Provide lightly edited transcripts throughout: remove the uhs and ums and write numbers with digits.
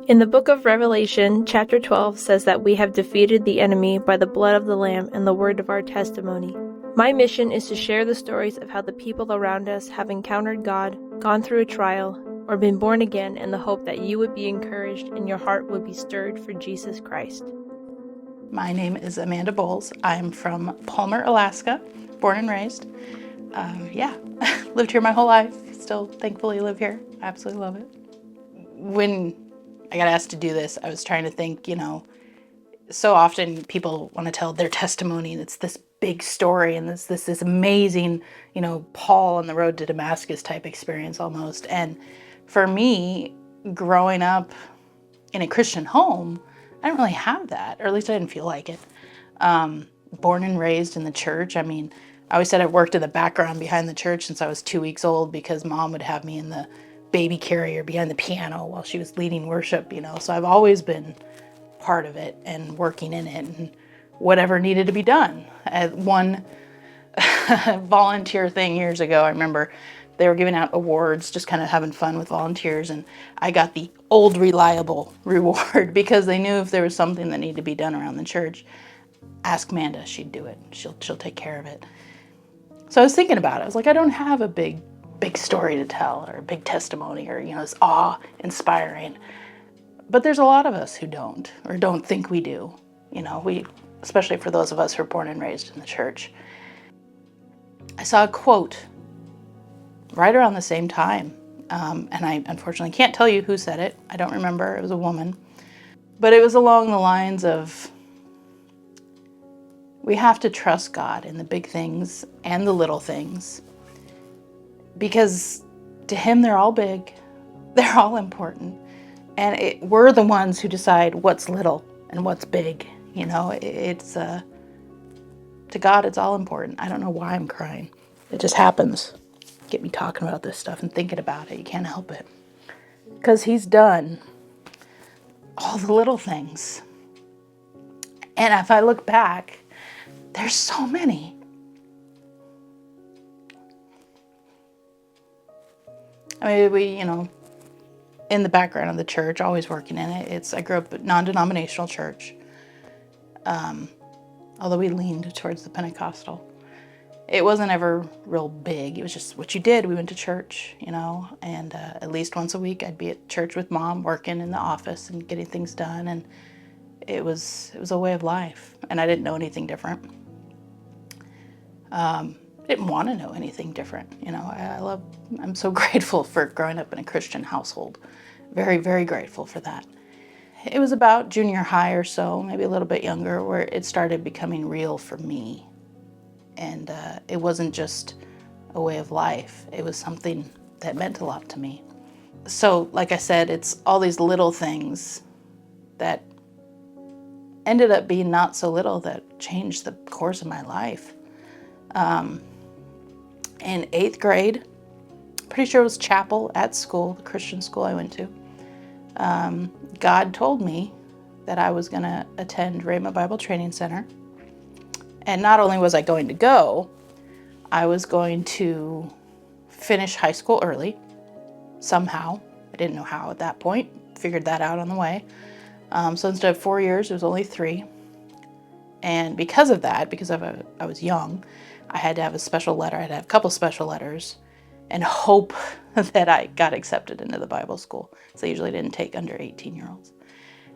In the book of Revelation, chapter 12 says that we have defeated the enemy by the blood of the Lamb and the word of our testimony. My mission is to share the stories of how the people around us have encountered God, gone through a trial, or been born again in the hope that you would be encouraged and your heart would be stirred for Jesus Christ. My name is Amanda Bowles. I'm from Palmer, Alaska, born and raised. Lived here my whole life. Still thankfully live here. I absolutely love it. When I got asked to do this, I was trying to think, so often people want to tell their testimony and it's this big story and this amazing, Paul on the road to Damascus type experience almost. And for me, growing up in a Christian home, I didn't really have that, or at least I didn't feel like it. Born and raised in the church. I always said I worked in the background behind the church since I was 2 weeks old because Mom would have me in the baby carrier behind the piano while she was leading worship, So I've always been part of it and working in it and whatever needed to be done. At one volunteer thing years ago, I remember they were giving out awards, just kind of having fun with volunteers, and I got the old reliable reward because they knew if there was something that needed to be done around the church, ask Amanda, she'd do it. She'll take care of it. So I was thinking about it. I was like, I don't have a big story to tell or a big testimony or, this awe-inspiring. But there's a lot of us who don't or don't think we do. Especially for those of us who are born and raised in the church. I saw a quote right around the same time. And I unfortunately can't tell you who said it. I don't remember. It was a woman. But it was along the lines of, we have to trust God in the big things and the little things. Because to Him, they're all big. They're all important. And we're the ones who decide what's little and what's big. To God, it's all important. I don't know why I'm crying. It just happens. Get me talking about this stuff and thinking about it. You can't help it. Because He's done all the little things. And if I look back, there's so many. We, in the background of the church, always working in it. I grew up at non-denominational church. Although we leaned towards the Pentecostal. It wasn't ever real big. It was just what you did. We went to church, and at least once a week I'd be at church with Mom working in the office and getting things done. And it was a way of life. And I didn't know anything different. Didn't want to know anything different. I'm so grateful for growing up in a Christian household. Very, very grateful for that. It was about junior high or so, maybe a little bit younger, where it started becoming real for me. And it wasn't just a way of life. It was something that meant a lot to me. So, like I said, it's all these little things that ended up being not so little that changed the course of my life. In 8th grade, pretty sure it was chapel at school, the Christian school I went to, God told me that I was going to attend Rhema Bible Training Center. And not only was I going to go, I was going to finish high school early, somehow. I didn't know how at that point. Figured that out on the way. So instead of 4 years, it was only 3. And because of that, I was young, I had to have a special letter. I had to have a couple special letters and hope that I got accepted into the Bible school. So they usually didn't take under 18-year-olds.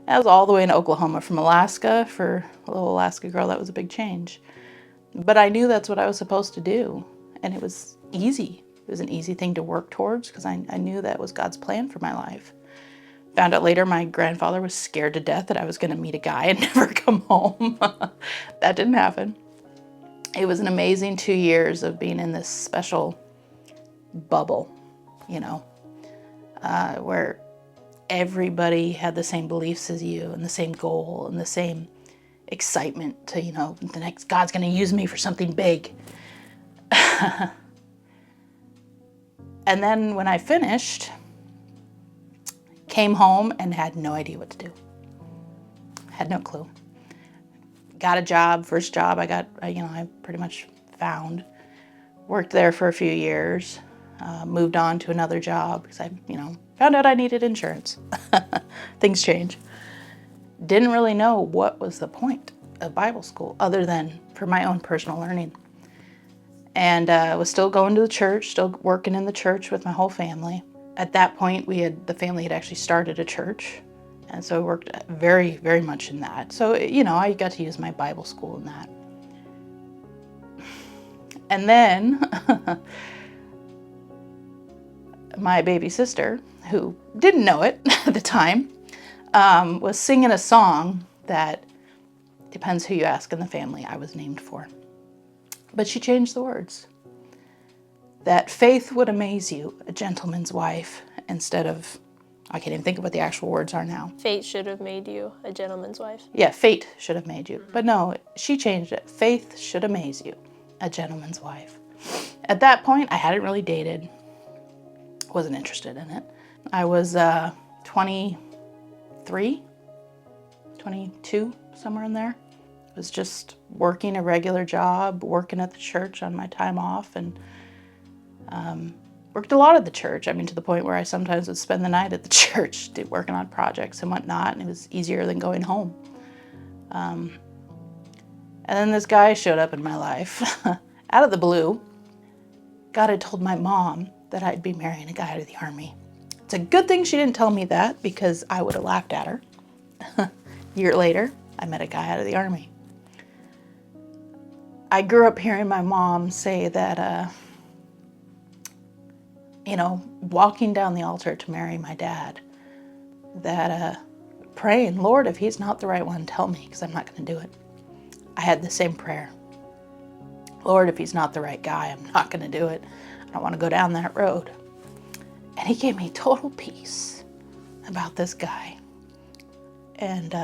That was all the way in Oklahoma from Alaska. For a little Alaska girl, that was a big change. But I knew that's what I was supposed to do. And it was easy. It was an easy thing to work towards because I knew that was God's plan for my life. Found out later my grandfather was scared to death that I was going to meet a guy and never come home. That didn't happen. It was an amazing 2 years of being in this special bubble, where everybody had the same beliefs as you and the same goal and the same excitement to, the next God's going to use me for something big. And then when I finished, came home and had no idea what to do. Had no clue. Got a job, first job I pretty much found. Worked there for a few years. moved on to another job because I, found out I needed insurance. Things change. Didn't really know what was the point of Bible school other than for my own personal learning. And was still going to the church, still working in the church with my whole family. At that point, the family had actually started a church. And so I worked very, very much in that. So, I got to use my Bible school in that. And then my baby sister, who didn't know it at the time, was singing a song that, depends who you ask in the family, I was named for. But she changed the words. That faith would amaze you, a gentleman's wife, instead of, I can't even think of what the actual words are now. Fate should have made you a gentleman's wife. Yeah, fate should have made you. But no, she changed it. Faith should amaze you, a gentleman's wife. At that point, I hadn't really dated. Wasn't interested in it. I was 23, 22, somewhere in there. I was just working a regular job, working at the church on my time off, and worked a lot at the church. I mean, to the point where I sometimes would spend the night at the church working on projects and whatnot, and it was easier than going home. And then this guy showed up in my life out of the blue. God had told my mom that I'd be marrying a guy out of the Army. It's a good thing she didn't tell me that, because I would have laughed at her. A year later, I met a guy out of the Army. I grew up hearing my mom say that, walking down the altar to marry my dad, that praying, Lord, if he's not the right one, tell me, because I'm not going to do it. I had the same prayer. Lord, if he's not the right guy, I'm not going to do it. I don't want to go down that road. And he gave me total peace about this guy. And,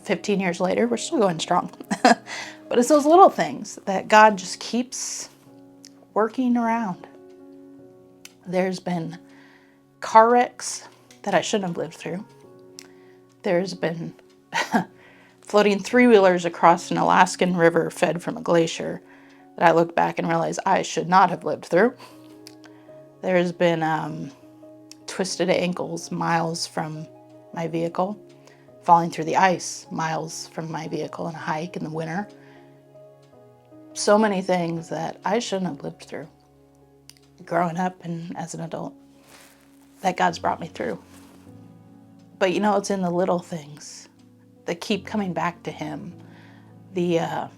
15 years later, we're still going strong. But it's those little things that God just keeps working around. There's been car wrecks that I shouldn't have lived through. There's been floating three-wheelers across an Alaskan river fed from a glacier that I look back and realize I should not have lived through. There's been twisted ankles miles from my vehicle, falling through the ice miles from my vehicle in a hike in the winter. So many things that I shouldn't have lived through growing up and as an adult that God's brought me through. But it's in the little things that keep coming back to Him, the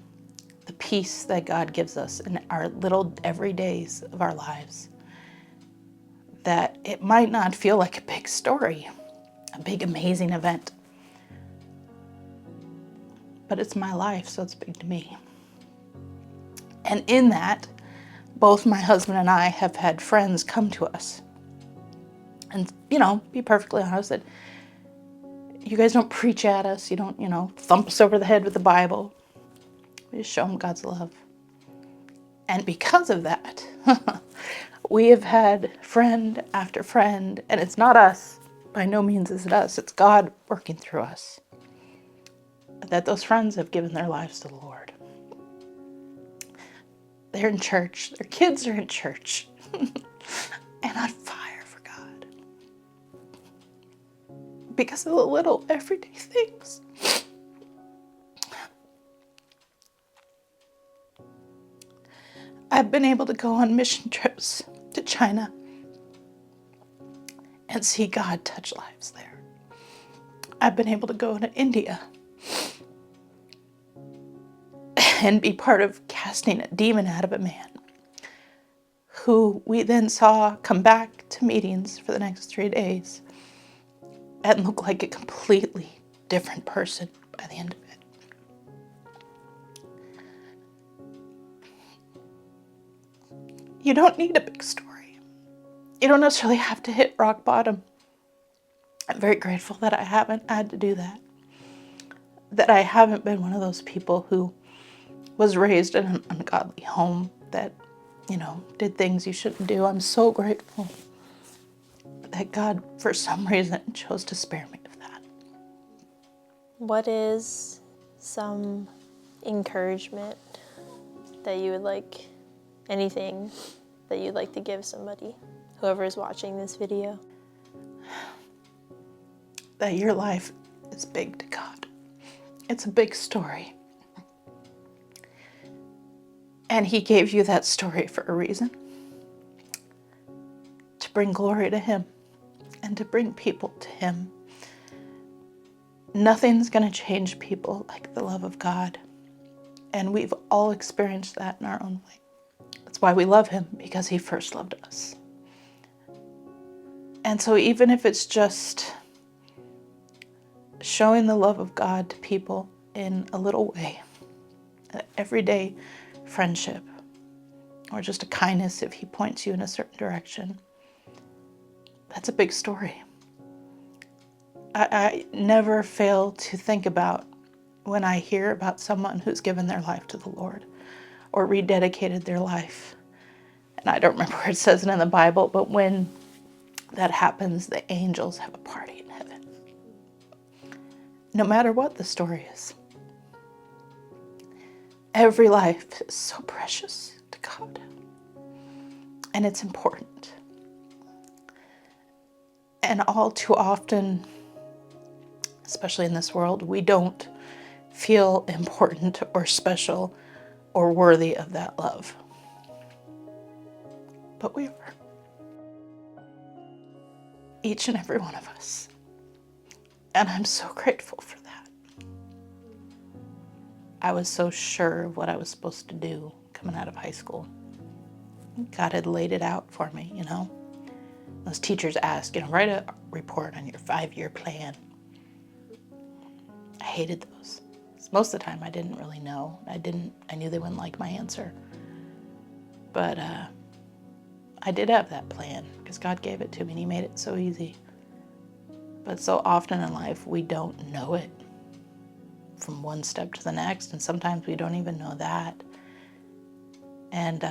peace that God gives us in our little everydays of our lives, that it might not feel like a big story, a big amazing event, but it's my life, so it's big to me. And in that, both my husband and I have had friends come to us and, be perfectly honest, that you guys don't preach at us. You don't, thump us over the head with the Bible. We just show them God's love. And because of that, we have had friend after friend, and it's not us. By no means is it us. It's God working through us. That those friends have given their lives to the Lord. They're in church. Their kids are in church. And on fire for God. Because of the little everyday things. I've been able to go on mission trips to China and see God touch lives there. I've been able to go to India and be part of casting a demon out of a man who we then saw come back to meetings for the next 3 days and look like a completely different person by the end of it. You don't need a big story. You don't necessarily have to hit rock bottom. I'm very grateful that I haven't had to do that. That I haven't been one of those people who was raised in an ungodly home that, did things you shouldn't do. I'm so grateful that God, for some reason, chose to spare me of that. What is some encouragement that you would like anything that you'd like to give somebody, whoever is watching this video? That your life is big to God. It's a big story. And He gave you that story for a reason. To bring glory to Him and to bring people to Him. Nothing's going to change people like the love of God. And we've all experienced that in our own way. That's why we love Him, because He first loved us. And so even if it's just showing the love of God to people in a little way, an everyday friendship, or just a kindness if He points you in a certain direction, that's a big story. I never fail to think about when I hear about someone who's given their life to the Lord or rededicated their life. And I don't remember where it says it in the Bible, but when that happens, the angels have a party in heaven. No matter what the story is. Every life is so precious to God. And it's important. And all too often, especially in this world, we don't feel important or special or worthy of that love. But we are. Each and every one of us. And I'm so grateful for that. I was so sure of what I was supposed to do coming out of high school. God had laid it out for me, you know. Those teachers ask, write a report on your 5-year plan. I hated those. Most of the time I didn't really know. I knew they wouldn't like my answer. But I did have that plan because God gave it to me and He made it so easy. But so often in life we don't know it from one step to the next, and sometimes we don't even know that. And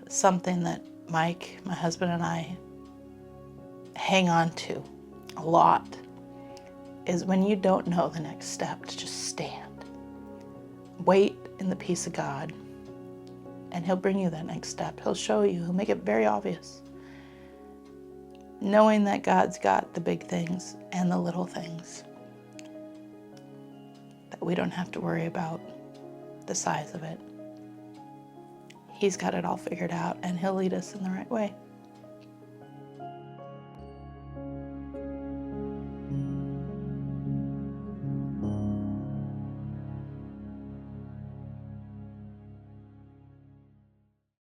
something that Mike, my husband, and I hang on to a lot is when you don't know the next step, to just stand. Wait in the peace of God, and He'll bring you that next step. He'll show you. He'll make it very obvious. Knowing that God's got the big things and the little things, that we don't have to worry about the size of it. He's got it all figured out, and He'll lead us in the right way.